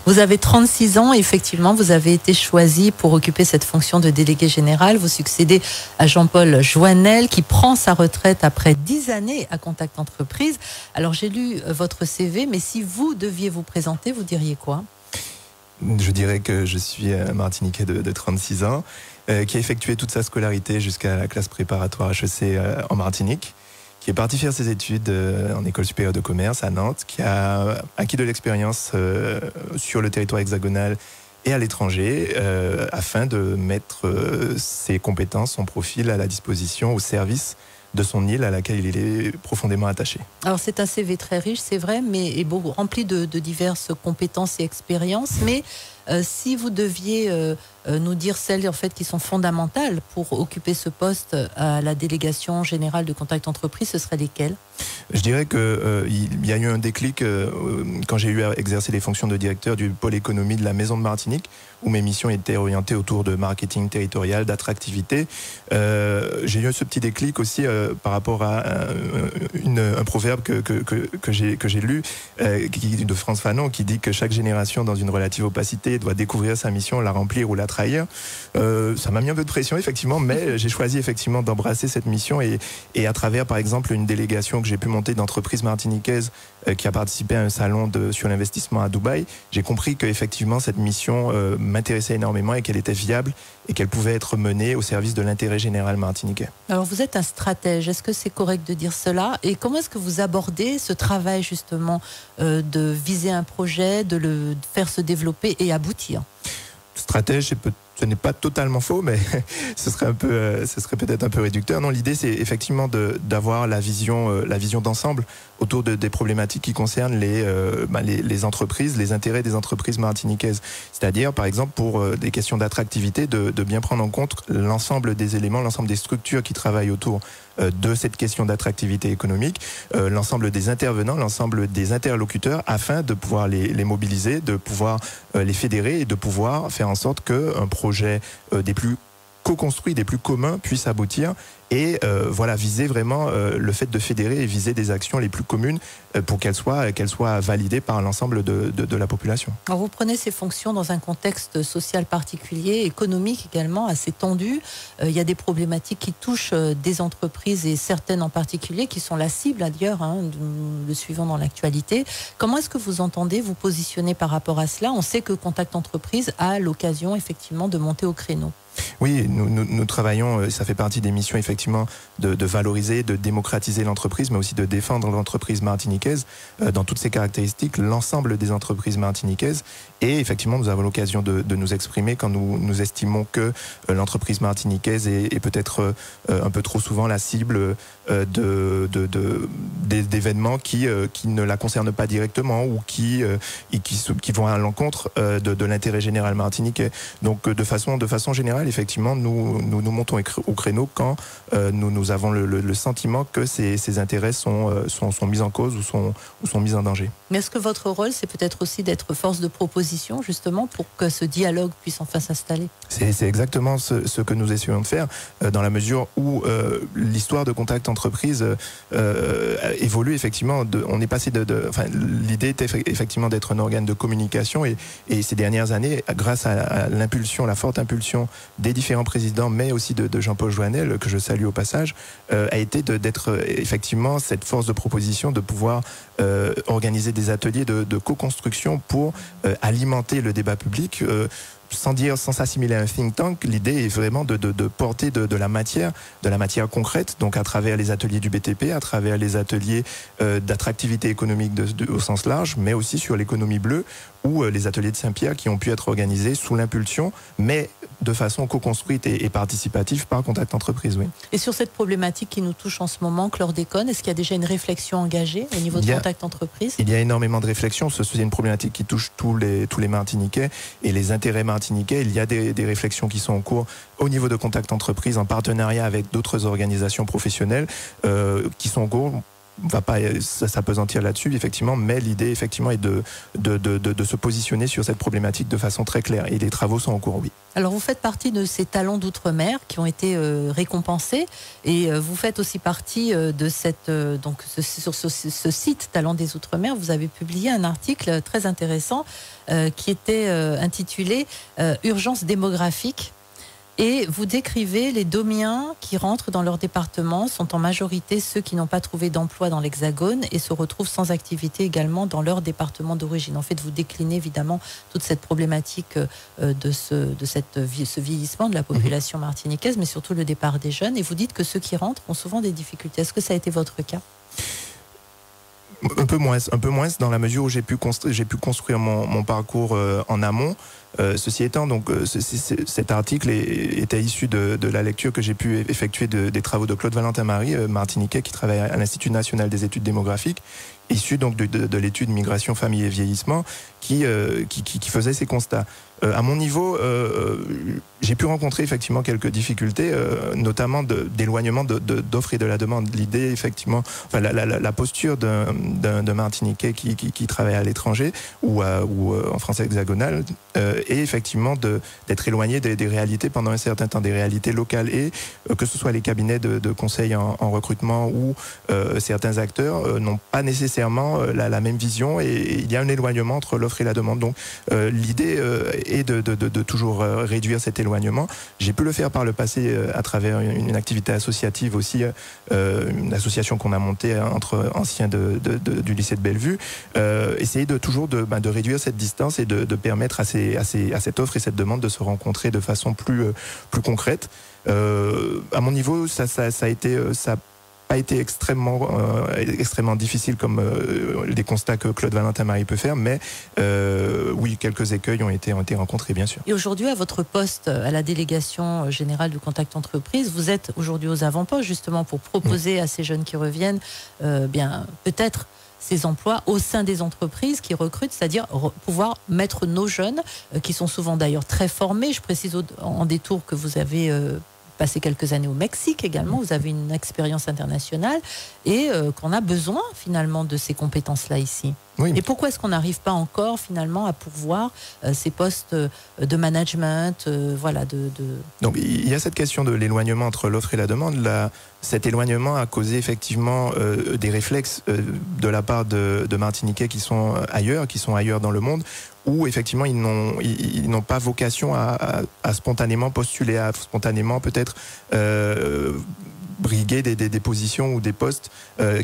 Vous avez 36 ans, effectivement, vous avez été choisi pour occuper cette fonction de délégué général. Vous succédez à Jean-Paul Joannel qui prend sa retraite après 10 années à Contact Entreprise. Alors j'ai lu votre CV, mais si vous deviez vous présenter, vous diriez quoi ? Je dirais que je suis un Martiniquais de 36 ans, qui a effectué toute sa scolarité jusqu'à la classe préparatoire HEC en Martinique, qui est parti faire ses études en école supérieure de commerce à Nantes, qui a acquis de l'expérience sur le territoire hexagonal et à l'étranger, afin de mettre ses compétences, son profil à la disposition, au service de son île à laquelle il est profondément attaché. Alors c'est un CV très riche, c'est vrai, mais rempli de diverses compétences et expériences. Mais si vous deviez nous dire celles en fait qui sont fondamentales pour occuper ce poste à la délégation générale de Contact Entreprise, ce seraient lesquelles ? Je dirais qu'il y a eu un déclic quand j'ai eu à exercer les fonctions de directeur du pôle économie de la Maison de Martinique, où mes missions étaient orientées autour de marketing territorial, d'attractivité. J'ai eu ce petit déclic aussi par rapport à un proverbe que j'ai lu de Frantz Fanon, qui dit que chaque génération dans une relative opacité doit découvrir sa mission, la remplir ou la trahir. Ça m'a mis un peu de pression effectivement, mais j'ai choisi effectivement d'embrasser cette mission et à travers par exemple une délégation que j'ai pu monter d'entreprises martiniquaises qui a participé à un salon sur l'investissement à Dubaï, j'ai compris qu'effectivement cette mission m'intéressait énormément et qu'elle était viable et qu'elle pouvait être menée au service de l'intérêt général martiniquais. Alors vous êtes un stratège, est-ce que c'est correct de dire cela ? Et comment est-ce que vous abordez ce travail justement de viser un projet, de le faire se développer et aboutir ? Stratège, ce n'est pas totalement faux, mais ce serait peut-être un peu réducteur. Non, l'idée c'est effectivement d'avoir la vision d'ensemble autour des problématiques qui concernent les entreprises, les intérêts des entreprises martiniquaises. C'est-à-dire, par exemple, pour des questions d'attractivité, de bien prendre en compte l'ensemble des éléments, l'ensemble des structures qui travaillent autour de cette question d'attractivité économique, l'ensemble des intervenants, l'ensemble des interlocuteurs, afin de pouvoir les mobiliser, de pouvoir les fédérer et de pouvoir faire en sorte qu'un projet des plus co-construits, des plus communs puisse aboutir et viser vraiment le fait de fédérer et viser des actions les plus communes pour qu'elles soient validées par l'ensemble de la population. Alors vous prenez ces fonctions dans un contexte social particulier, économique également assez tendu. Il y a des problématiques qui touchent des entreprises et certaines en particulier qui sont la cible d'ailleurs, le suivant dans l'actualité. Comment est-ce que vous entendez vous positionner par rapport à cela ? On sait que Contact Entreprise a l'occasion effectivement de monter au créneau. Oui, nous travaillons, ça fait partie des missions effectivement de valoriser, de démocratiser l'entreprise, mais aussi de défendre l'entreprise martiniquaise dans toutes ses caractéristiques, l'ensemble des entreprises martiniquaises. Et effectivement, nous avons l'occasion de nous exprimer quand nous estimons que l'entreprise martiniquaise est peut-être un peu trop souvent la cible d'événements qui ne la concernent pas directement ou qui vont à l'encontre de l'intérêt général martiniquais. Donc de façon générale, effectivement, nous montons au créneau quand nous avons le sentiment que ces intérêts sont mis en cause ou sont mis en danger. Mais est-ce que votre rôle, c'est peut-être aussi d'être force de proposition, justement, pour que ce dialogue puisse enfin s'installer ? C'est exactement ce que nous essayons de faire, dans la mesure où l'histoire de Contact Entreprise évolue effectivement. On est passé l'idée était effectivement d'être un organe de communication et ces dernières années, grâce à l'impulsion, la forte impulsion des différents présidents, mais aussi de Jean-Paul Joannel, que je salue au passage, a été d'être effectivement cette force de proposition, de pouvoir organiser des ateliers de co-construction pour alimenter le débat public. Sans s'assimiler à un think tank, l'idée est vraiment de porter de la matière concrète, donc à travers les ateliers du BTP, à travers les ateliers d'attractivité économique au sens large, mais aussi sur l'économie bleue, ou les ateliers de Saint-Pierre qui ont pu être organisés sous l'impulsion, mais de façon co-construite et participative par Contact Entreprise. Oui. Et sur cette problématique qui nous touche en ce moment, chlordécone, est-ce qu'il y a déjà une réflexion engagée au niveau de Contact Entreprise ? Il y a énormément de réflexions. C'est une problématique qui touche tous les Martiniquais et les intérêts martiniquais. Il y a des réflexions qui sont en cours au niveau de Contact Entreprise en partenariat avec d'autres organisations professionnelles qui sont en cours. va pas s'apesantir là-dessus, effectivement, mais l'idée, effectivement, est de se positionner sur cette problématique de façon très claire. Et les travaux sont en cours, oui. Alors, vous faites partie de ces talents d'outre-mer qui ont été récompensés, et vous faites aussi partie de cette... donc, sur ce site Talents des Outre-mer, vous avez publié un article très intéressant qui était intitulé « Urgence démographique ». Et vous décrivez les Domiens qui rentrent dans leur département sont en majorité ceux qui n'ont pas trouvé d'emploi dans l'Hexagone et se retrouvent sans activité également dans leur département d'origine. En fait, vous déclinez évidemment toute cette problématique de ce vieillissement de la population martiniquaise, mais surtout le départ des jeunes. Et vous dites que ceux qui rentrent ont souvent des difficultés. Est-ce que ça a été votre cas ? Un peu moins dans la mesure où j'ai pu construire mon parcours en amont. Ceci étant, donc, cet article était issu de la lecture que j'ai pu effectuer des travaux de Claude Valentin-Marie, martiniquais, qui travaille à l'Institut national des études démographiques, issu donc de l'étude Migration, famille et vieillissement, qui faisait ces constats. À mon niveau, j'ai pu rencontrer effectivement quelques difficultés, notamment d'éloignement d'offres et de la demande. L'idée, effectivement, enfin, la posture d'un Martiniquais qui travaille à l'étranger ou en France hexagonale est effectivement d'être éloigné des réalités pendant un certain temps, des réalités locales, et que ce soit les cabinets de conseil en recrutement ou certains acteurs n'ont pas nécessairement la même vision, et il y a un éloignement entre l'offre et la demande. Donc l'idée est de toujours réduire cet éloignement. J'ai pu le faire par le passé à travers une activité associative aussi, une association qu'on a montée entre anciens du lycée de Bellevue, essayer toujours de réduire cette distance et de permettre à cette offre et cette demande de se rencontrer de façon plus concrète. À mon niveau, ça a été extrêmement difficile comme les constats que Claude Valentin-Marie peut faire, mais oui, quelques écueils ont été rencontrés, bien sûr. Et aujourd'hui, à votre poste à la délégation générale du Contact Entreprise, vous êtes aujourd'hui aux avant-postes justement pour proposer à ces jeunes qui reviennent peut-être ces emplois au sein des entreprises qui recrutent, c'est-à-dire pouvoir mettre nos jeunes, qui sont souvent d'ailleurs très formés. Je précise en détour que vous avez passé quelques années au Mexique également, vous avez une expérience internationale, et qu'on a besoin finalement de ces compétences-là ici. Oui. Et pourquoi est-ce qu'on n'arrive pas encore finalement à pourvoir ces postes de management, Donc il y a cette question de l'éloignement entre l'offre et la demande. Cet éloignement a causé effectivement des réflexes de la part de Martiniquais qui sont ailleurs dans le monde, où effectivement ils n'ont pas vocation à spontanément postuler, à spontanément peut-être briguer des positions ou des postes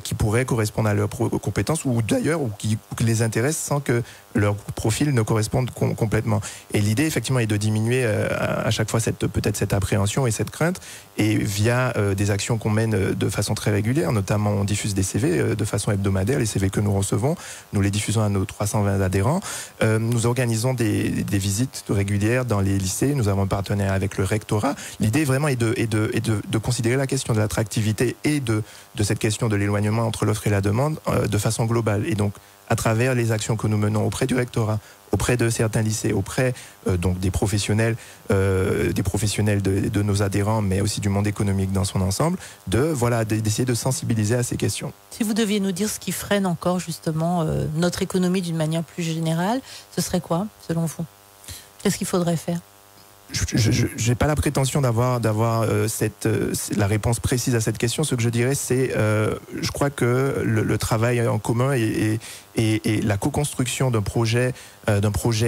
qui pourraient correspondre à leurs compétences, ou d'ailleurs qui les intéressent sans que leur profil ne corresponde complètement. Et l'idée effectivement est de diminuer à chaque fois peut-être cette appréhension et cette crainte, et via des actions qu'on mène de façon très régulière, notamment on diffuse des CV de façon hebdomadaire, les CV que nous recevons, nous les diffusons à nos 320 adhérents. Nous organisons des visites régulières dans les lycées, nous avons un partenariat avec le rectorat. L'idée vraiment est de considérer la question de l'attractivité et de cette question de l'éloignement entre l'offre et la demande de façon globale. Et donc, à travers les actions que nous menons auprès du rectorat, auprès de certains lycées, auprès donc des professionnels de nos adhérents, mais aussi du monde économique dans son ensemble, d'essayer de sensibiliser à ces questions. Si vous deviez nous dire ce qui freine encore justement notre économie d'une manière plus générale, ce serait quoi, selon vous ? Qu'est-ce qu'il faudrait faire ? Je n'ai pas la prétention d'avoir la réponse précise à cette question. Ce que je dirais, c'est, je crois que le travail en commun et la co-construction d'un projet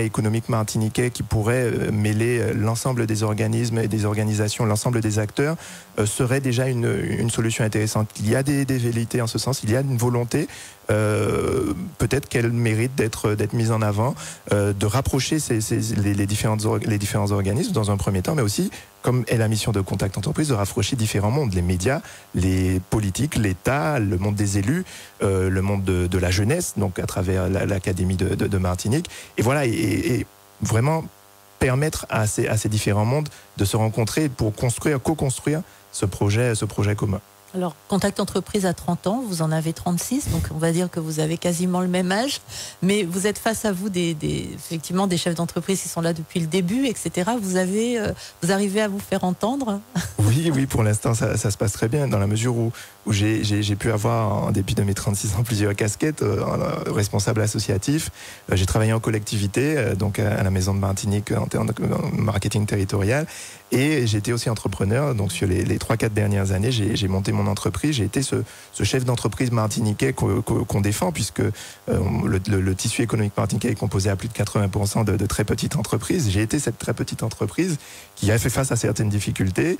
économique martiniquais qui pourrait mêler l'ensemble des organismes et des organisations, l'ensemble des acteurs, serait déjà une solution intéressante. Il y a des velléités en ce sens, il y a une volonté, peut-être qu'elle mérite d'être mise en avant, de rapprocher les différents organismes dans un premier temps, mais aussi, comme est la mission de Contact Entreprise, de rapprocher différents mondes, les médias, les politiques, l'État, le monde des élus, le monde de la jeunesse, donc à travers l'Académie de Martinique, et vraiment permettre à ces différents mondes de se rencontrer pour co-construire ce projet commun. Alors, Contact Entreprise à 30 ans, vous en avez 36, donc on va dire que vous avez quasiment le même âge, mais vous êtes face à vous effectivement des chefs d'entreprise qui sont là depuis le début, etc. Vous arrivez à vous faire entendre? Oui, pour l'instant, ça se passe très bien, dans la mesure où j'ai pu avoir, en dépit de mes 36 ans, plusieurs casquettes, responsable associatif. J'ai travaillé en collectivité, donc à la Maison de Martinique en termes de marketing territorial, et j'ai été aussi entrepreneur. Donc sur les 3-4 dernières années, j'ai monté mon entreprise. J'ai été ce chef d'entreprise martiniquais qu'on défend, puisque le tissu économique martiniquais est composé à plus de 80% de très petites entreprises. J'ai été cette très petite entreprise qui a fait face à certaines difficultés,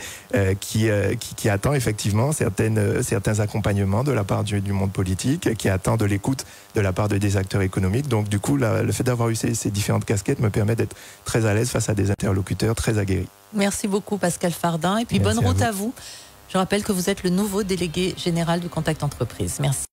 qui attend effectivement certains accompagnements de la part du monde politique, qui attend de l'écoute de la part des acteurs économiques. Donc du coup, le fait d'avoir eu ces différentes casquettes me permet d'être très à l'aise face à des interlocuteurs très aguerris. Merci beaucoup Pascal Fardin, et puis bonne route à vous. Je rappelle que vous êtes le nouveau délégué général du Contact Entreprise. Merci.